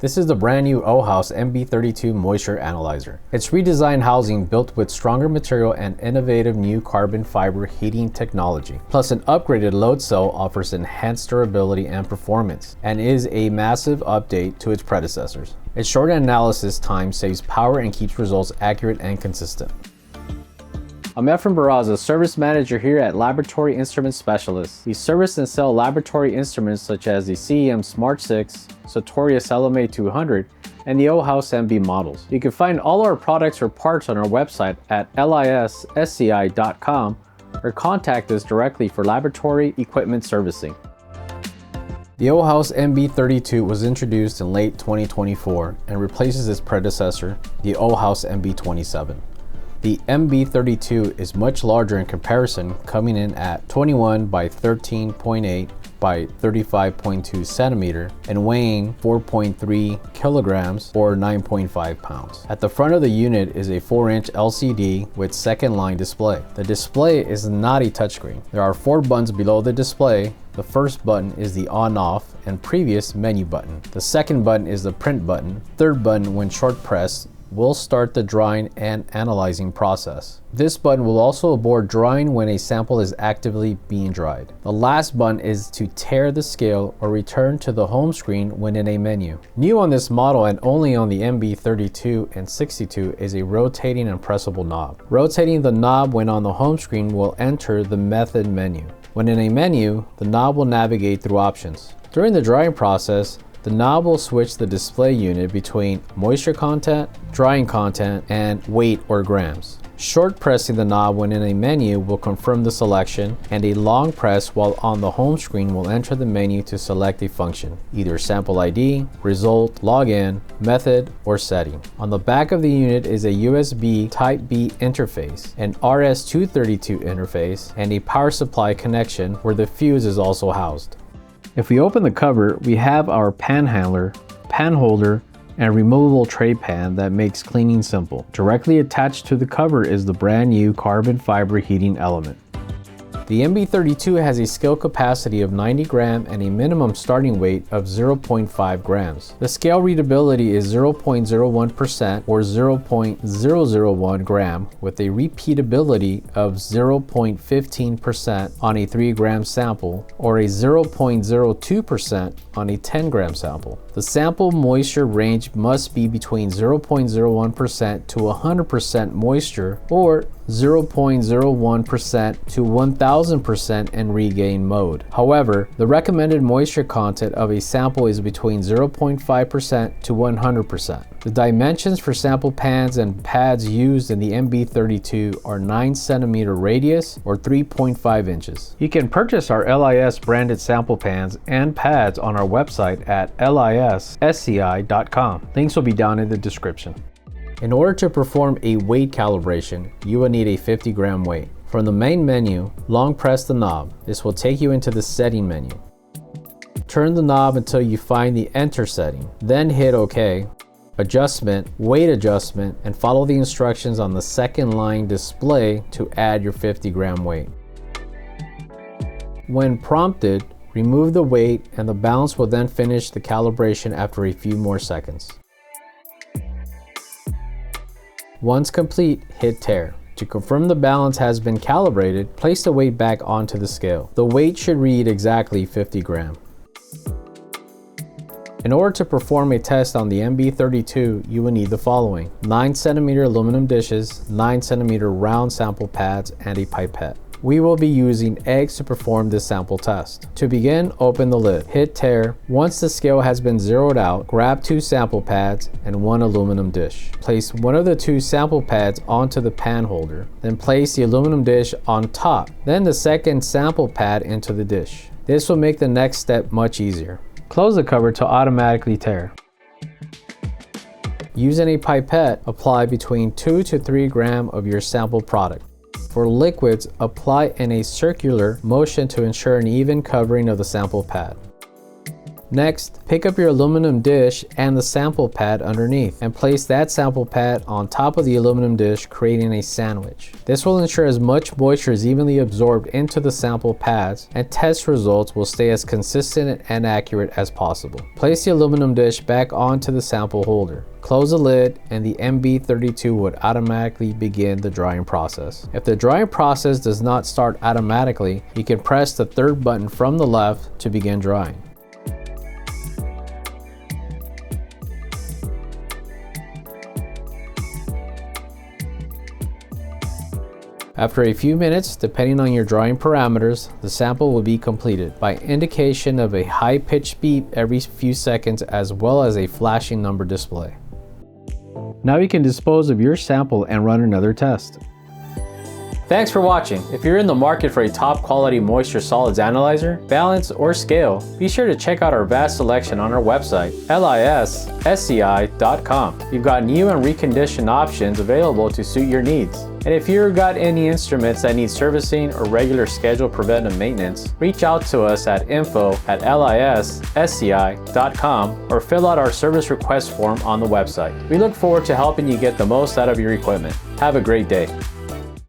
This is the brand new OHAUS MB32 Moisture Analyzer. Its redesigned housing built with stronger material and innovative new carbon fiber heating technology. Plus an upgraded load cell offers enhanced durability and performance and is a massive update to its predecessors. Its short analysis time saves power and keeps results accurate and consistent. I'm Efren Barraza, Service Manager here at Laboratory Instrument Specialists. We service and sell laboratory instruments such as the CEM Smart 6, Sartorius LMA 200, and the OHAUS MB models. You can find all our products or parts on our website at lissci.com or contact us directly for laboratory equipment servicing. The OHAUS MB32 was introduced in late 2024 and replaces its predecessor, the OHAUS MB27. The MB32 is much larger in comparison, coming in at 21 by 13.8 by 35.2 centimeter and weighing 4.3 kilograms or 9.5 pounds. At the front of the unit is a 4-inch LCD with second line display. The display is not a touchscreen. There are 4 buttons below the display. The first button is the on-off and previous menu button. The second button is the print button. Third button, when short pressed, will start the drying and analyzing process. This button will also abort drying when a sample is actively being dried. The last button is to tear the scale or return to the home screen when in a menu. New on this model and only on the MB32 and 62 is a rotating and pressable knob. Rotating the knob when on the home screen will enter the method menu. When in a menu, the knob will navigate through options. During the drying process, the knob will switch the display unit between moisture content, drying content, and weight or grams. Short pressing the knob when in a menu will confirm the selection, and a long press while on the home screen will enter the menu to select a function, either sample ID, result, login, method, or setting. On the back of the unit is a USB Type-B interface, an RS-232 interface, and a power supply connection where the fuse is also housed. If we open the cover, we have our pan handler, pan holder, and removable tray pan that makes cleaning simple. Directly attached to the cover is the brand new carbon fiber heating element. The MB32 has a scale capacity of 90 grams and a minimum starting weight of 0.5 grams. The scale readability is 0.01% or 0.001 gram with a repeatability of 0.15% on a 3 gram sample or a 0.02% on a 10 gram sample. The sample moisture range must be between 0.01% to 100% moisture or 0.01% to 1000% in regain mode. However, the recommended moisture content of a sample is between 0.5% to 100%. The dimensions for sample pans and pads used in the MB32 are 9 centimeter radius or 3.5 inches. You can purchase our LIS branded sample pans and pads on our website at lissci.com. Links will be down in the description. In order to perform a weight calibration, you will need a 50 gram weight. From the main menu, long press the knob. This will take you into the setting menu. Turn the knob until you find the enter setting. Then hit OK, adjustment, weight adjustment, and follow the instructions on the second line display to add your 50 gram weight. When prompted, remove the weight and the balance will then finish the calibration after a few more seconds. Once complete, hit tear. To confirm the balance has been calibrated, place the weight back onto the scale. The weight should read exactly 50 grams. In order to perform a test on the MB32, you will need the following: 9 centimeter aluminum dishes, 9 centimeter round sample pads, and a pipette. We will be using eggs to perform this sample test. To begin, open the lid, hit tear. Once the scale has been zeroed out, grab 2 sample pads and 1 aluminum dish. Place one of the 2 sample pads onto the pan holder, then place the aluminum dish on top, then the second sample pad into the dish. This will make the next step much easier. Close the cover to automatically tear. Using a pipette, apply between 2 to 3 grams of your sample product. For liquids, apply in a circular motion to ensure an even covering of the sample pad. Next, pick up your aluminum dish and the sample pad underneath, and place that sample pad on top of the aluminum dish, creating a sandwich. This will ensure as much moisture is evenly absorbed into the sample pads, and test results will stay as consistent and accurate as possible. Place the aluminum dish back onto the sample holder. Close the lid and the MB32 would automatically begin the drying process. If the drying process does not start automatically, you can press the third button from the left to begin drying. After a few minutes, depending on your drying parameters, the sample will be completed by indication of a high-pitched beep every few seconds, as well as a flashing number display. Now you can dispose of your sample and run another test. Thanks for watching. If you're in the market for a top quality moisture solids analyzer, balance, or scale, be sure to check out our vast selection on our website, LISSCI.com. We've got new and reconditioned options available to suit your needs. And if you've got any instruments that need servicing or regular scheduled preventive maintenance, reach out to us at info@lissci.com or fill out our service request form on the website. We look forward to helping you get the most out of your equipment. Have a great day.